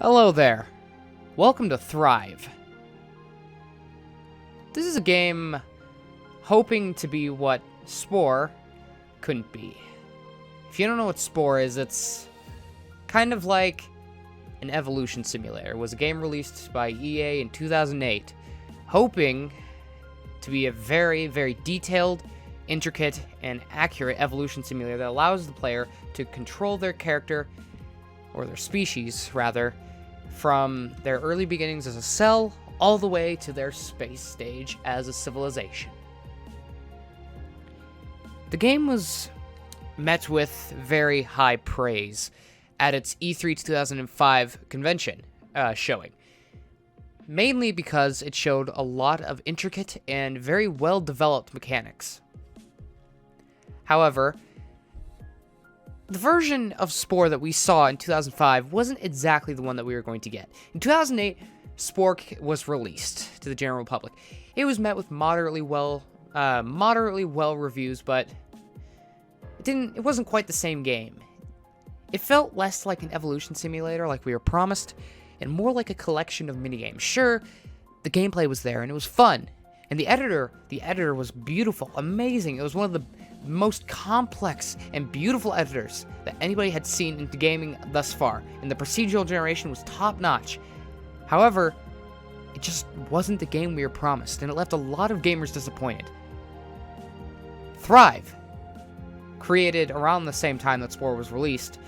Hello there. Welcome to Thrive. This is a game hoping to be what Spore couldn't be. If you don't know what Spore is, it's kind of like an evolution simulator. It was a game released by EA in 2008, hoping to be a very, very detailed, intricate, and accurate evolution simulator that allows the player to control their character, or their species, rather, from their early beginnings as a cell all the way to their space stage as a civilization. The game was met with very high praise at its E3 2005 convention showing, mainly because it showed a lot of intricate and very well-developed mechanics. However, the version of Spore that we saw in 2005 wasn't exactly the one that we were going to get. In 2008, Spore was released to the general public. It was met with moderately well reviews, but it wasn't quite the same game. It felt less like an evolution simulator like we were promised, and more like a collection of minigames. Sure, the gameplay was there and it was fun, and the editor was beautiful, amazing. It was one of the most complex and beautiful editors that anybody had seen into gaming thus far, and the procedural generation was top-notch. However, it just wasn't the game we were promised, and it left a lot of gamers disappointed. Thrive, created around the same time that Spore was released,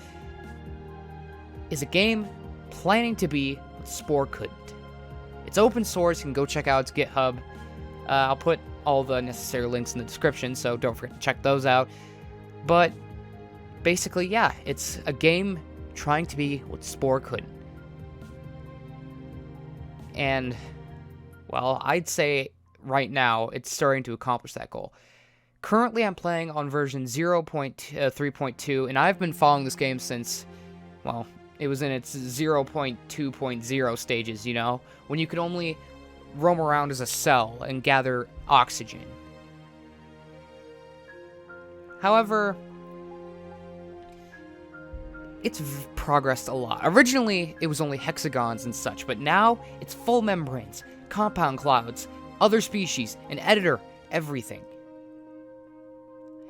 is a game planning to be what Spore couldn't. It's open source. You can go check out its GitHub. I'll put all the necessary links in the description, so don't forget to check those out. But basically, yeah, it's a game trying to be what Spore couldn't. And, well, I'd say right now it's starting to accomplish that goal. Currently, I'm playing on version 0.3.2, and I've been following this game since, well, it was in its 0.2.0 stages, you know, when you could only roam around as a cell and gather oxygen. However, it's progressed a lot. Originally, it was only hexagons and such, but now it's full membranes, compound clouds, other species, an editor, everything.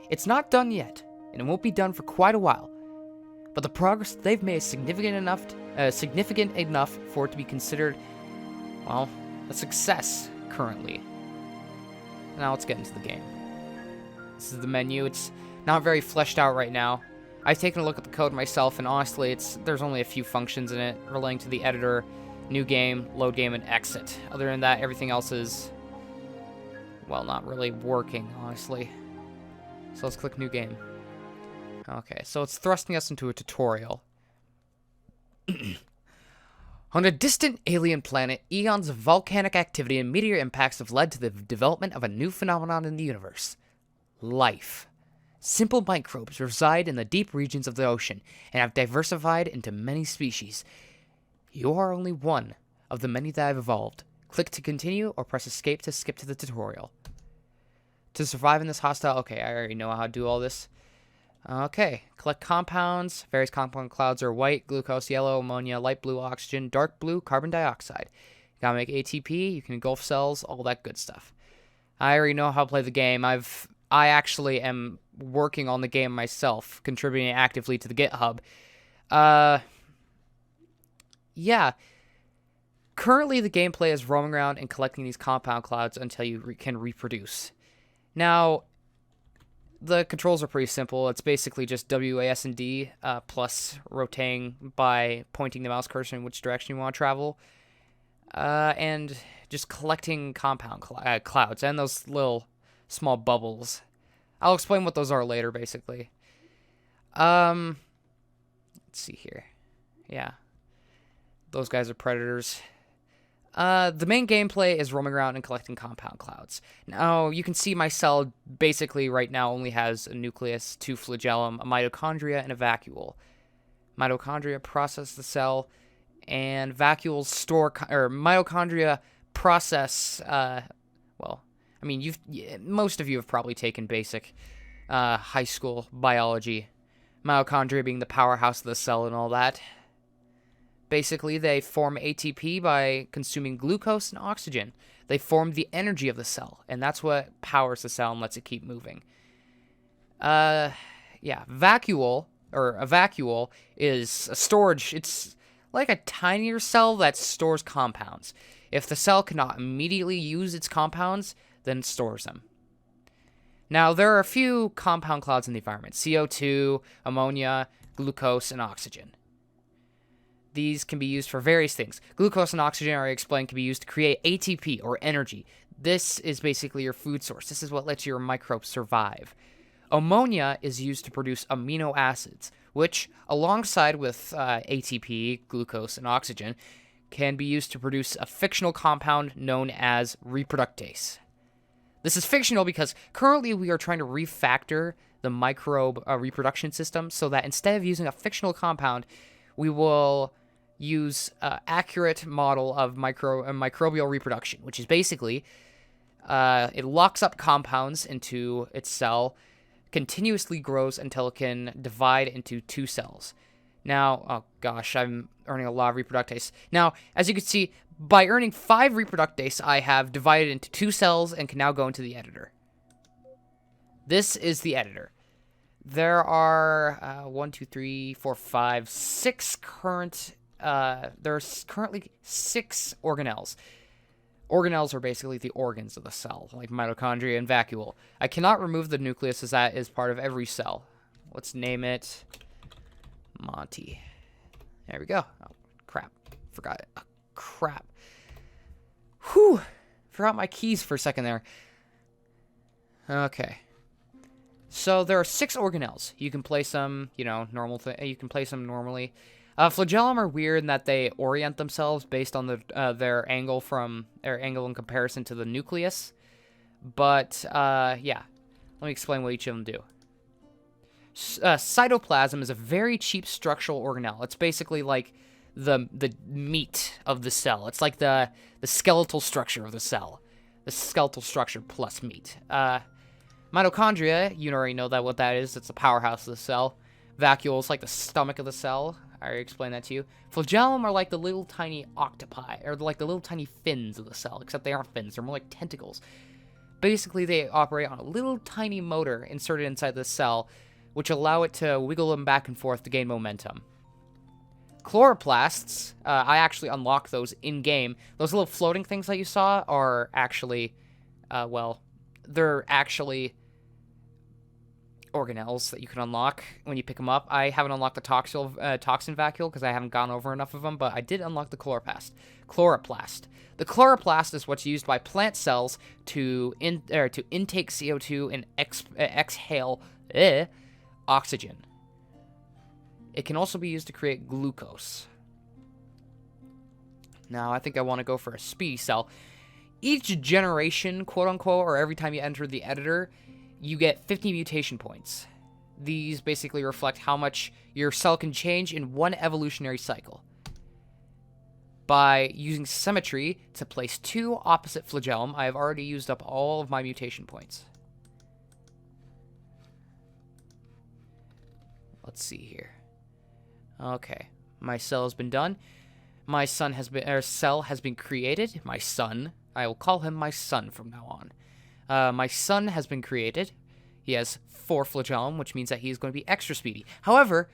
It's not done yet, and it won't be done for quite a while, but the progress they've made is significant enough for it to be considered, well, a success currently. Now let's get into the game. This is the menu. It's not very fleshed out right now. I've taken a look at the code myself, and honestly, there's only a few functions in it relating to the editor, new game, load game, and exit. Other than that, everything else is, well, not really working, honestly. So let's click new game. Okay, so it's thrusting us into a tutorial. On a distant alien planet, eons of volcanic activity and meteor impacts have led to the development of a new phenomenon in the universe. Life. Simple microbes reside in the deep regions of the ocean and have diversified into many species. You are only one of the many that have evolved. Click to continue or press escape to skip to the tutorial. To survive in this hostile... Okay, I already know how to do all this. Okay, collect compounds. Various compound clouds are white, glucose, yellow, ammonia, light blue, oxygen, dark blue, carbon dioxide. You gotta make ATP, you can engulf cells, all that good stuff. I already know how to play the game. I actually am working on the game myself, contributing actively to the GitHub. Yeah. Currently, the gameplay is roaming around and collecting these compound clouds until you can reproduce. Now, the controls are pretty simple. It's basically just WASD plus rotating by pointing the mouse cursor in which direction you want to travel. And just collecting compound clouds and those little small bubbles. I'll explain what those are later, basically. Let's see here. Yeah. Those guys are predators. The main gameplay is roaming around and collecting compound clouds. Now, you can see my cell basically right now only has a nucleus, 2 flagellum, a mitochondria, and a vacuole. Mitochondria process the cell, and vacuoles store, or mitochondria process, well, I mean, most of you have probably taken basic high school biology. Mitochondria being the powerhouse of the cell and all that. Basically, they form ATP by consuming glucose and oxygen. They form the energy of the cell, and that's what powers the cell and lets it keep moving. Yeah, vacuole, or a vacuole, is a storage. It's like a tinier cell that stores compounds. If the cell cannot immediately use its compounds, then it stores them. Now, there are a few compound clouds in the environment: CO2, ammonia, glucose, and oxygen. These can be used for various things. Glucose and oxygen, I already explained, can be used to create ATP, or energy. This is basically your food source. This is what lets your microbes survive. Ammonia is used to produce amino acids, which, alongside with ATP, glucose, and oxygen, can be used to produce a fictional compound known as reproductase. This is fictional because currently we are trying to refactor the microbe reproduction system so that instead of using a fictional compound, we will use an accurate model of microbial reproduction, which is basically it locks up compounds into its cell, continuously grows until it can divide into two cells. Now, oh gosh, I'm earning a lot of reproductase. Now, as you can see, by earning 5 reproductase, I have divided into 2 cells and can now go into the editor. This is the editor. There are 6 current. There's currently 6 organelles. Organelles are basically the organs of the cell, like mitochondria and vacuole. I cannot remove the nucleus as that is part of every cell. Let's name it Monty. There we go. Oh, crap. Forgot it. Oh, crap. Whew. Forgot my keys for a second there. Okay. So there are 6 organelles. You can place them, you can place them normally. Flagellum are weird in that they orient themselves based on their angle in comparison to the nucleus. But yeah, let me explain what each of them do. Cytoplasm is a very cheap structural organelle. It's basically like the meat of the cell. It's like the skeletal structure of the cell. The skeletal structure plus meat. Mitochondria, you already know what that is. It's the powerhouse of the cell. Vacuole is like the stomach of the cell. I already explained that to you. Flagellum are like the little tiny octopi, or like the little tiny fins of the cell, except they aren't fins. They're more like tentacles. Basically, they operate on a little tiny motor inserted inside the cell, which allow it to wiggle them back and forth to gain momentum. Chloroplasts, I actually unlock those in-game. Those little floating things that you saw are actually, they're actually organelles that you can unlock when you pick them up. I haven't unlocked the toxin vacuole because I haven't gone over enough of them, but I did unlock the chloroplast. The chloroplast is what's used by plant cells to intake CO2 and exhale oxygen. It can also be used to create glucose. Now, I think I want to go for a speedy cell. Each generation, quote-unquote, or every time you enter the editor, you get 50 mutation points. These basically reflect how much your cell can change in one evolutionary cycle. By using symmetry to place 2 opposite flagellum, I have already used up all of my mutation points. Let's see here. Okay, my cell has been done. My cell has been created. My son. I will call him my son from now on. My son has been created. He has 4 flagellum, which means that he is going to be extra speedy. However,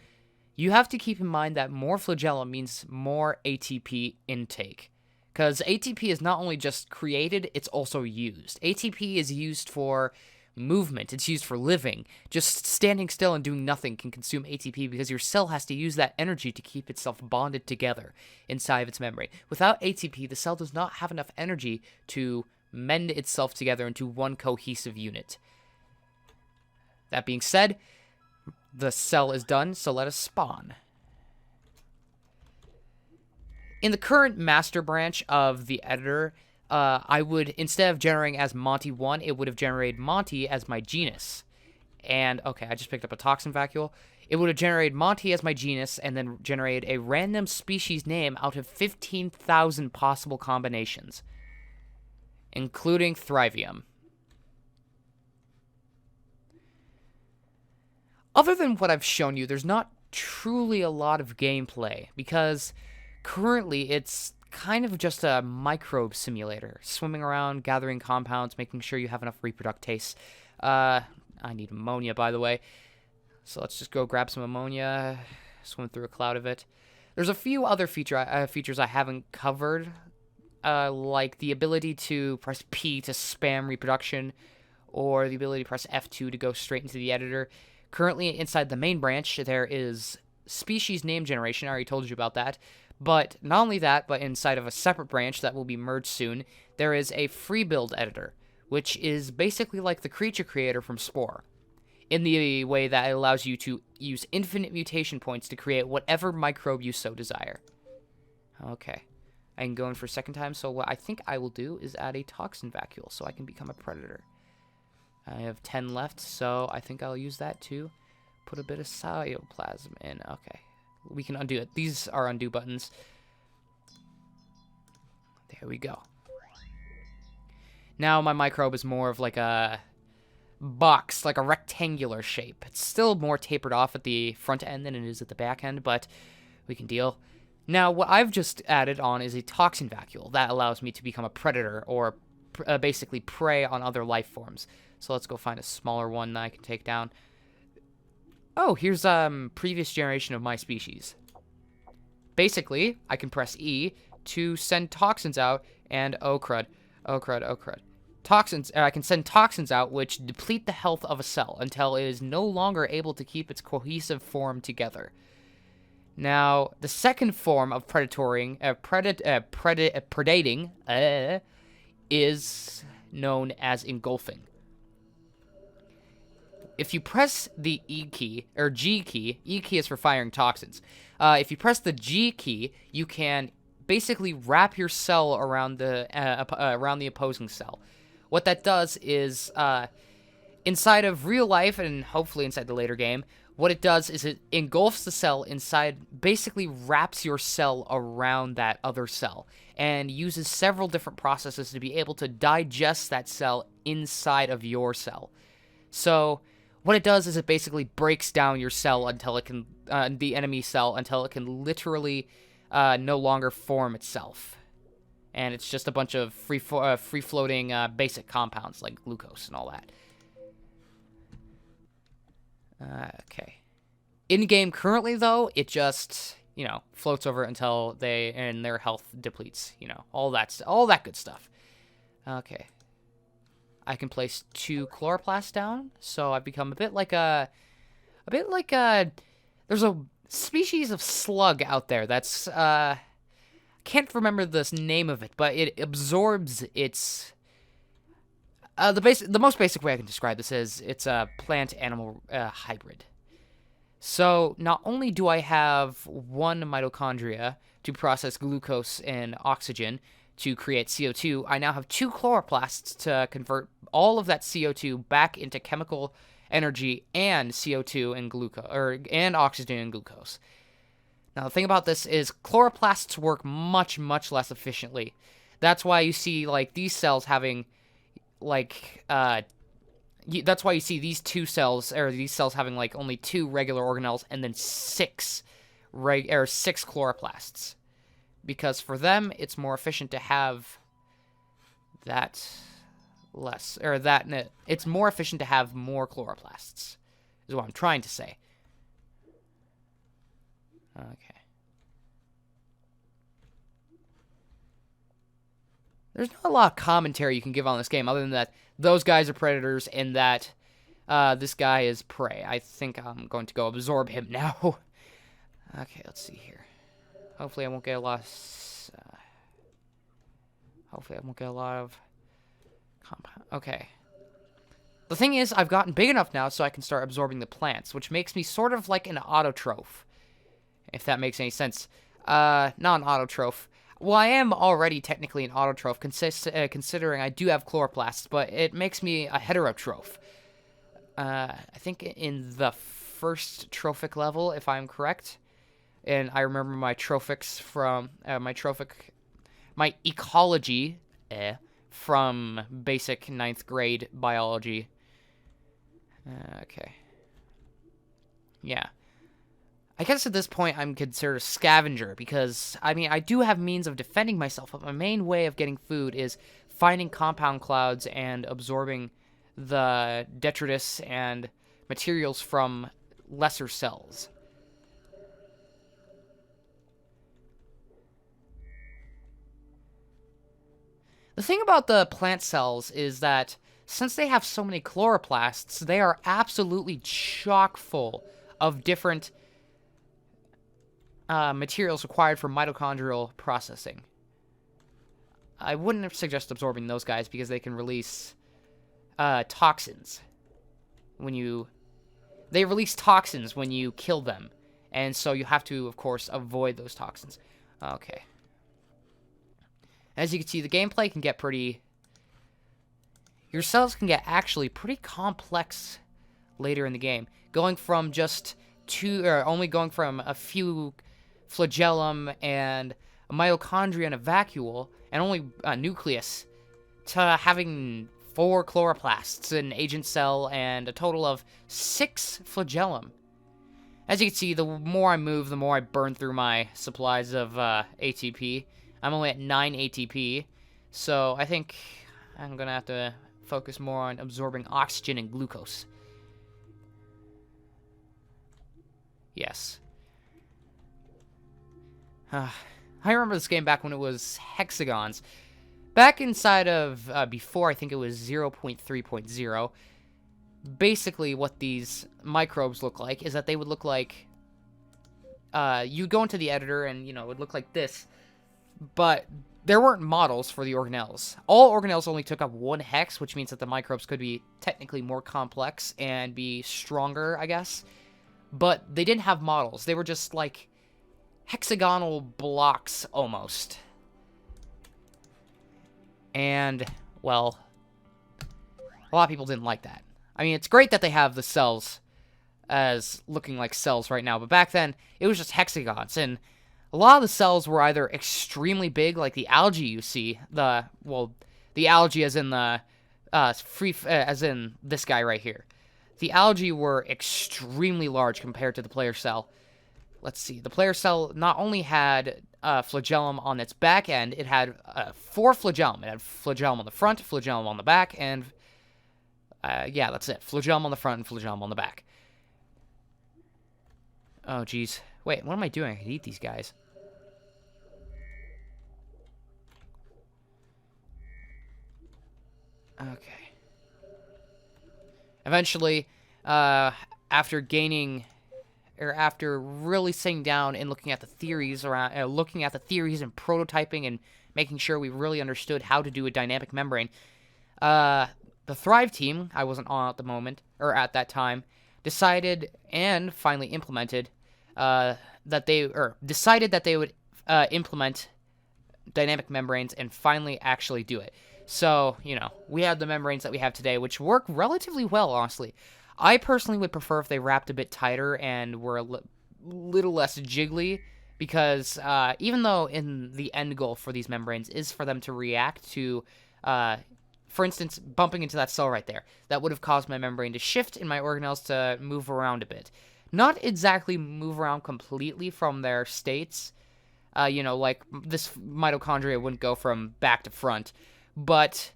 you have to keep in mind that more flagellum means more ATP intake. Because ATP is not only just created, it's also used. ATP is used for movement. It's used for living. Just standing still and doing nothing can consume ATP because your cell has to use that energy to keep itself bonded together inside of its membrane. Without ATP, the cell does not have enough energy to mend itself together into one cohesive unit. That being said, the cell is done, so let us spawn. In the current master branch of the editor, I would, instead of generating as Monty1, it would have generated Monty as my genus. And, okay, I just picked up a toxin vacuole. It would have generated Monty as my genus and then generated a random species name out of 15,000 possible combinations, including Thrivium. Other than what I've shown you, there's not truly a lot of gameplay, because currently it's kind of just a microbe simulator, swimming around, gathering compounds, making sure you have enough reproductase. I need ammonia, by the way. So let's just go grab some ammonia, swim through a cloud of it. There's a few other features I haven't covered, like the ability to press P to spam reproduction, or the ability to press F2 to go straight into the editor. Currently, inside the main branch, there is species name generation. I already told you about that. But not only that, but inside of a separate branch that will be merged soon, there is a free build editor, which is basically like the creature creator from Spore, in the way that it allows you to use infinite mutation points to create whatever microbe you so desire. Okay. I can go in for a second time, so what I think I will do is add a toxin vacuole so I can become a predator. I have 10 left, so I think I'll use that to put a bit of cytoplasm in. Okay. We can undo it. These are undo buttons. There we go. Now my microbe is more of like a box, like a rectangular shape. It's still more tapered off at the front end than it is at the back end, but we can deal. Now, what I've just added on is a toxin vacuole that allows me to become a predator, or basically prey on other life forms. So let's go find a smaller one that I can take down. Oh, here's previous generation of my species. Basically, I can press E to send toxins out, and oh crud, oh crud, oh crud. Toxins, I can send toxins out which deplete the health of a cell until it is no longer able to keep its cohesive form together. Now, the second form of predating is known as engulfing. If you press the E key, or G key, E key is for firing toxins. If you press the G key, you can basically wrap your cell around the opposing cell. What that does is, inside of real life, and hopefully inside the later game, what it does is it engulfs the cell inside, basically wraps your cell around that other cell, and uses several different processes to be able to digest that cell inside of your cell. So what it does is it basically breaks down your cell until it can, the enemy cell, until it can literally no longer form itself. And it's just a bunch of free-floating basic compounds like glucose and all that. Okay. In-game currently, though, it just, you know, floats over until their health depletes. You know, all that good stuff. Okay. I can place 2 chloroplasts down, so I've become a bit like there's a species of slug out there that's, can't remember the name of it, but it absorbs its, the most basic way I can describe this is it's a plant-animal hybrid. So not only do I have 1 mitochondria to process glucose and oxygen to create CO2, I now have 2 chloroplasts to convert all of that CO2 back into chemical energy and CO2 and glucose, and oxygen and glucose. Now the thing about this is chloroplasts work much, much less efficiently. That's why you see like these cells having like that's why you see these cells having like only 2 regular organelles and then 6 chloroplasts. Because for them, it's more efficient to have it's more efficient to have more chloroplasts, is what I'm trying to say. Okay. There's not a lot of commentary you can give on this game, other than that those guys are predators and that this guy is prey. I think I'm going to go absorb him now. Okay, let's see here. Hopefully I won't get a lot of compound. Okay. The thing is, I've gotten big enough now so I can start absorbing the plants, which makes me sort of like an autotroph, if that makes any sense. Not an autotroph. Well, I am already technically an autotroph, considering I do have chloroplasts, but it makes me a heterotroph. I think in the first trophic level, if I'm correct. And I remember my trophics from, my ecology from basic 9th grade biology. Okay. Yeah. I guess at this point I'm considered a scavenger because, I mean, I do have means of defending myself, but my main way of getting food is finding compound clouds and absorbing the detritus and materials from lesser cells. The thing about the plant cells is that since they have so many chloroplasts, they are absolutely chock full of different materials required for mitochondrial processing. I wouldn't suggest absorbing those guys because they can release toxins when you... They release toxins when you kill them, and so you have to, of course, avoid those toxins. Okay. As you can see, the gameplay can get pretty... Your cells can get actually pretty complex later in the game. Going from just two... Or only going from a few flagellum and a mitochondria and a vacuole, and only a nucleus, to having 4 chloroplasts, an agent cell, and a total of 6 flagellum. As you can see, the more I move, the more I burn through my supplies of ATP. I'm only at 9 ATP, so I think I'm gonna have to focus more on absorbing oxygen and glucose. Yes. I remember this game back when it was hexagons. Back inside of, before I think it was 0.3.0, basically what these microbes look like is that they would look like, you go into the editor and, you know, it would look like this, but there weren't models for the organelles. All organelles only took up 1 hex, which means that the microbes could be technically more complex and be stronger, I guess, but they didn't have models. They were just, like, hexagonal blocks, almost. And, well, a lot of people didn't like that. I mean, it's great that they have the cells as looking like cells right now, but back then, it was just hexagons, and a lot of the cells were either extremely big, like the algae you see, the algae as in the, as in this guy right here. The algae were extremely large compared to the player cell. Let's see, the player cell not only had flagellum on its back end, it had 4 flagellum. It had flagellum on the front, flagellum on the back, and yeah, that's it. Flagellum on the front and flagellum on the back. Oh, jeez. Wait, what am I doing? I could eat these guys. Okay. Eventually, after gaining... or after really sitting down and looking at the theories around, and prototyping and making sure we really understood how to do a dynamic membrane, the Thrive team, I wasn't on at the moment, or at that time, decided and finally implemented decided that they would implement dynamic membranes and finally actually do it. So, you know, we have the membranes that we have today, which work relatively well, honestly. I personally would prefer if they wrapped a bit tighter and were a little less jiggly, because even though in the end goal for these membranes is for them to react to, for instance, bumping into that cell right there, that would have caused my membrane to shift and my organelles to move around a bit. Not exactly move around completely from their states, you know, like this mitochondria wouldn't go from back to front, but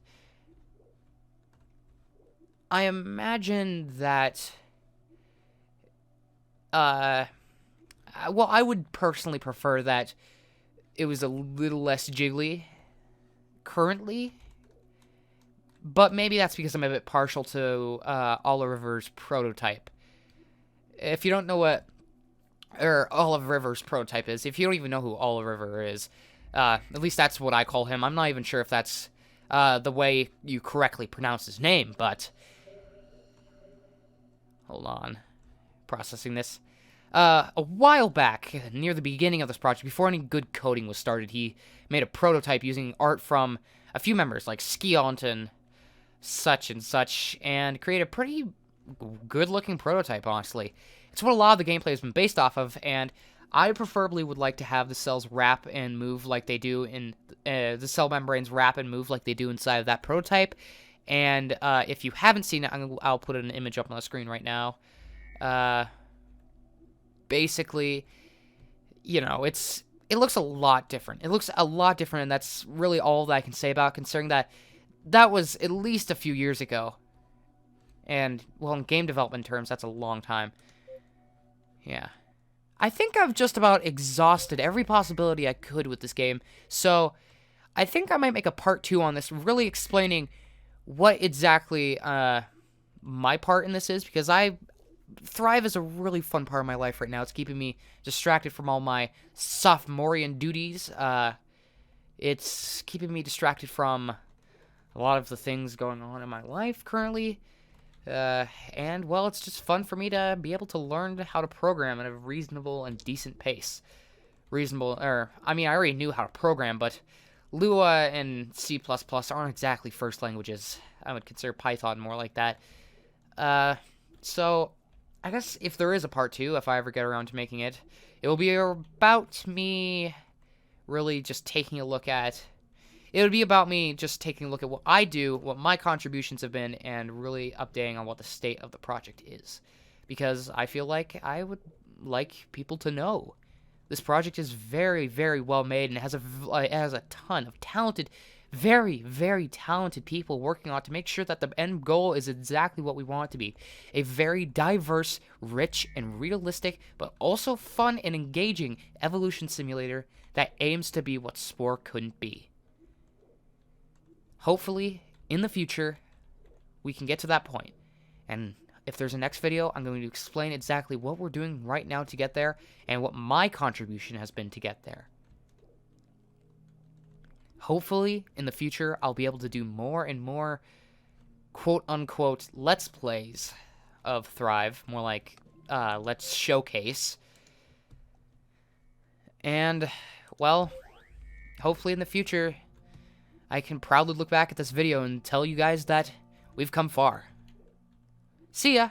I imagine that, well, I would personally prefer that it was a little less jiggly currently, but maybe that's because I'm a bit partial to Olive River's prototype. If you don't know what Olive River's prototype is, if you don't even know who Olive River is, at least that's what I call him. I'm not even sure if that's the way you correctly pronounce his name, but... Hold on. Processing this. A while back, near the beginning of this project, before any good coding was started, he made a prototype using art from a few members, like Skiont and such, and created a pretty good-looking prototype, honestly. It's what a lot of the gameplay has been based off of, and I preferably would like to have the cells wrap and move like they do in... the cell membranes wrap and move like they do inside of that prototype. And if you haven't seen it, I'll put an image up on the screen right now. basically, it looks a lot different. It looks a lot different, and that's really all that I can say about it, considering that was at least a few years ago. And, well, in game development terms, that's a long time. Yeah. I think I've just about exhausted every possibility I could with this game, so I think I might make a part 2 on this, really explaining what exactly my part in this is, because Thrive is a really fun part of my life right now. It's keeping me distracted from all my sophomorean duties. It's keeping me distracted from a lot of the things going on in my life currently. And, well, it's just fun for me to be able to learn how to program at a reasonable and decent pace. I already knew how to program, but Lua and C++ aren't exactly first languages. I would consider Python more like that. So, I guess if there is a part 2, if I ever get around to making it, it will be about me really just taking a look at... It would be about me just taking a look at what I do, what my contributions have been, and really updating on what the state of the project is. Because I feel like I would like people to know. This project is very, very well made, and it has a ton of talented, very, very talented people working on it to make sure that the end goal is exactly what we want it to be. A very diverse, rich, and realistic, but also fun and engaging evolution simulator that aims to be what Spore couldn't be. Hopefully, in the future, we can get to that point. And if there's a next video, I'm going to explain exactly what we're doing right now to get there, and what my contribution has been to get there. Hopefully, in the future, I'll be able to do more and more quote-unquote Let's Plays of Thrive. More like, Let's Showcase. And, well, hopefully in the future, I can proudly look back at this video and tell you guys that we've come far. See ya!